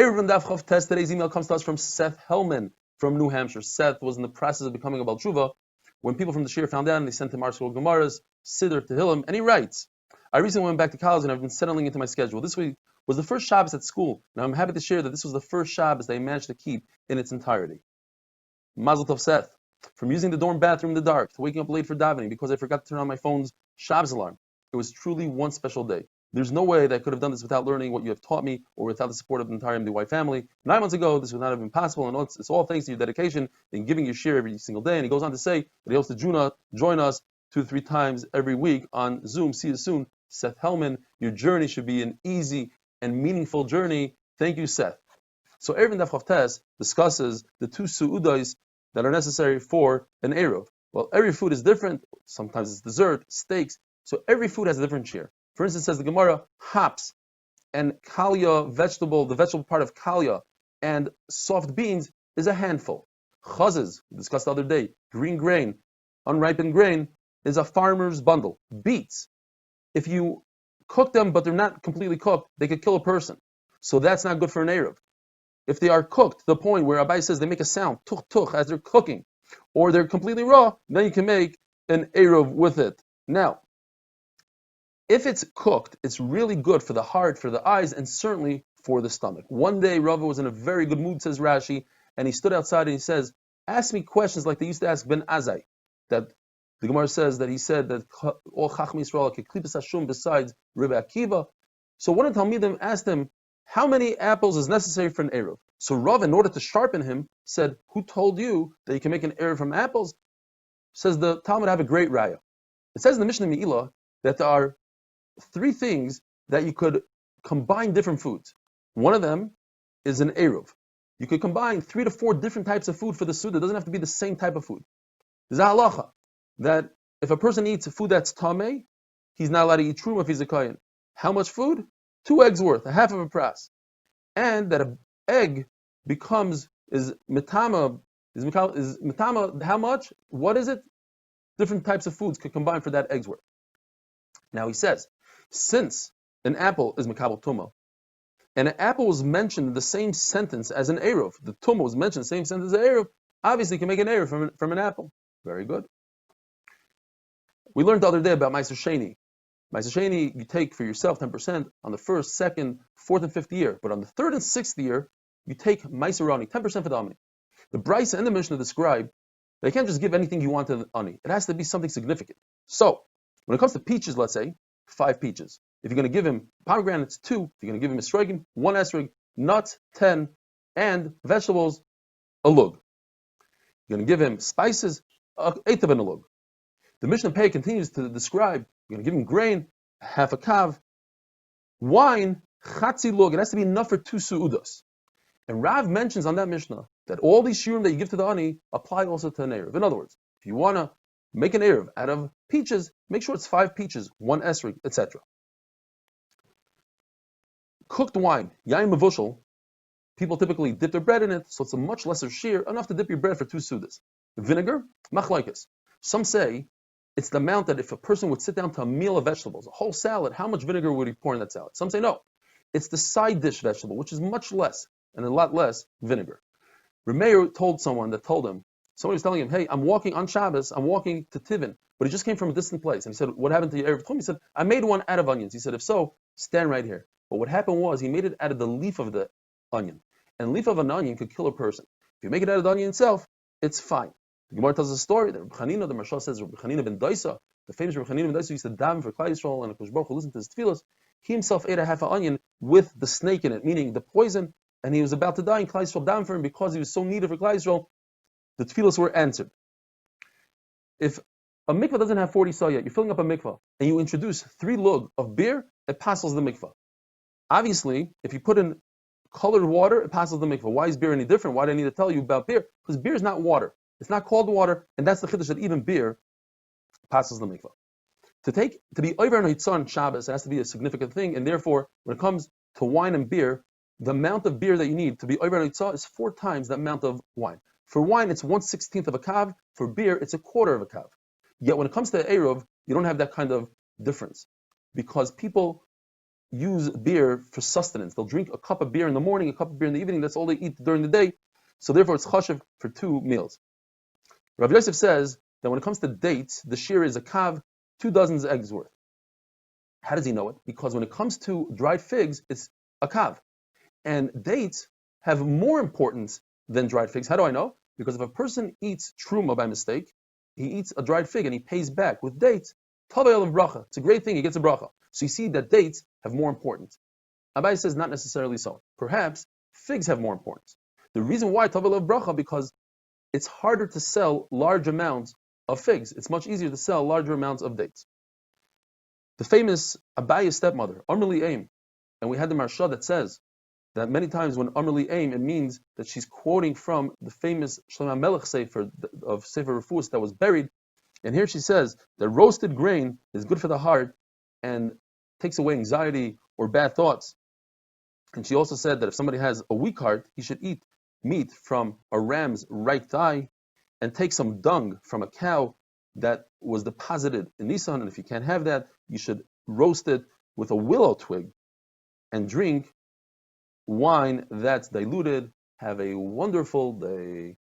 Eruvin Daf Chav Test. Today's email comes to us from Seth Hellman from New Hampshire. Seth was in the process of becoming a Baal Tshuva when people from the Shir found out, and they sent him Arshal Gemaras, Siddur, Tehillim, and he writes, I recently went back to college and I've been settling into my schedule. This week was the first Shabbos at school. Now I'm happy to share that this was the first Shabbos that I managed to keep in its entirety. Mazel Tov, Seth. From using the dorm bathroom in the dark to waking up late for davening because I forgot to turn on my phone's Shabbos alarm. It was truly one special day. There's no way that I could have done this without learning what you have taught me or without the support of the entire MDY family. 9 months ago, this would not have been possible, and it's all thanks to your dedication in giving your share every single day. And he goes on to say that he hopes to join us 2 to 3 times every week on Zoom. See you soon, Seth Hellman. Your journey should be an easy and meaningful journey. Thank you, Seth. So Eruvin Daf Chav Tes discusses the 2 su'udos that are necessary for an Eruv. Well, every food is different. Sometimes it's dessert, steaks. So every food has a different share. For instance, says the Gemara, hops and kalia vegetable, the vegetable part of kalia, and soft beans is a handful. Chazes, we discussed the other day, green grain, unripened grain, is a farmer's bundle. Beets, if you cook them but they're not completely cooked, they could kill a person. So that's not good for an Eruv. If they are cooked to the point where Abai says they make a sound, tuch tuch, as they're cooking, or they're completely raw, then you can make an Eruv with it. Now, if it's cooked, it's really good for the heart, for the eyes, and certainly for the stomach. One day, Rava was in a very good mood, says Rashi, and he stood outside and he says, ask me questions like they used to ask Ben Azai. That the Gemara says that he said that all Chachmei Yisrael could klipas hashum besides Rebbe Akiva. So one of the Talmidim asked him, how many apples is necessary for an Eruv? So Rav, in order to sharpen him, said, who told you that you can make an Eruv from apples? Says the Talmud, have a great raya. It says in the Mishnah Me'ilah that there are 3 things that you could combine different foods. One of them is an Eruv. You could combine 3 to 4 different types of food for the Suda. It doesn't have to be the same type of food. There's a halacha that if a person eats a food that's tameh, he's not allowed to eat truma if he's a kohen. How much food? 2 eggs worth, a half of a pras. And that an egg is mitama, how much? What is it? Different types of foods could combine for that egg's worth. Now he says, since an apple is Makabel Tumah, and an apple was mentioned in the same sentence as an Eruv, the Tumah was mentioned in the same sentence as an Eruv, obviously you can make an Eruv from an apple. Very good. We learned the other day about Meiser Sheni. Meiser Sheni, you take for yourself 10% on the 1st, 2nd, 4th, and 5th year, but on the 3rd and 6th year, you take Meiser Ani, 10% for the Ani. The Brisa and the Mishnah describe that you can't just give anything you want to the Ani. It has to be something significant. So, when it comes to peaches, let's say, 5 peaches. If you're going to give him pomegranates, 2. If you're going to give him esrogim, 1 esrog, nuts, 10, and vegetables, a lug. You're going to give him spices, 1/8 of an lug. The Mishnah Pei continues to describe, you're going to give him grain, half a kav, wine, chatzi lug. It has to be enough for 2 su'udos. And Rav mentions on that Mishnah that all these shiurim that you give to the ani apply also to an Eruv. In other words, if you want to make an Eruv out of peaches, make sure it's 5 peaches, 1 esrog, etc. Cooked wine, yain mevushal, people typically dip their bread in it, so it's a much lesser shear, enough to dip your bread for 2 sudas. Vinegar, machlokes. Some say it's the amount that if a person would sit down to a meal of vegetables, a whole salad, how much vinegar would he pour in that salad? Some say no. It's the side dish vegetable, which is much less, and a lot less vinegar. Remeir told someone that told him, somebody was telling him, hey, I'm walking on Shabbos, I'm walking to Tivin, but he just came from a distant place. And he said, what happened to your Eruv? He said, I made one out of onions. He said, if so, stand right here. But what happened was, he made it out of the leaf of the onion. And leaf of an onion could kill a person. If you make it out of the onion itself, it's fine. The Gemara tells a story that Reb Chanina, the Marshal says, Reb Chanina ben Daisa, the famous Reb Chanina ben Daisa, used to daven for Klal Yisrael, and Kosh Baruch Hu listened to his tefillos. He himself ate a half an onion with the snake in it, meaning the poison, and he was about to die, and Klal Yisrael davened for him because he was so needed for Klal Yisrael. The tefillos were answered. If a mikvah doesn't have 40 saw yet, you're filling up a mikvah, and you introduce 3 lug of beer, it passes the mikvah. Obviously, if you put in colored water, it passes the mikvah. Why is beer any different? Why do I need to tell you about beer? Because beer is not water. It's not called water, and that's the chiddush that even beer passes the mikvah. To be over on Hitzon Shabbos, it has to be a significant thing, and therefore, when it comes to wine and beer, the amount of beer that you need to be over on Hitzon is 4 times the amount of wine. For wine, it's 1/16 of a kav. For beer, it's 1/4 of a kav. Yet when it comes to Eruv, you don't have that kind of difference, because people use beer for sustenance. They'll drink a cup of beer in the morning, a cup of beer in the evening. That's all they eat during the day. So therefore, it's chashiv for 2 meals. Rav Yosef says that when it comes to dates, the shear is a kav, 2 dozen eggs worth. How does he know it? Because when it comes to dried figs, it's a kav. And dates have more importance than dried figs. How do I know? Because if a person eats truma by mistake, he eats a dried fig and he pays back. With dates, tavayel of bracha. It's a great thing, he gets a bracha. So you see that dates have more importance. Abai says not necessarily so. Perhaps figs have more importance. The reason why tavayel of bracha, because it's harder to sell large amounts of figs. It's much easier to sell larger amounts of dates. The famous Abaya's stepmother, R Eli Aim, and we had the Marsha that says that many times when R Eli Aim, it means that she's quoting from the famous Shlomo Melech Sefer of Sefer Rufus that was buried. And here she says that roasted grain is good for the heart and takes away anxiety or bad thoughts. And she also said that if somebody has a weak heart, he should eat meat from a ram's right thigh and take some dung from a cow that was deposited in Nisan. And if you can't have that, you should roast it with a willow twig and drink wine that's diluted. Have a wonderful day.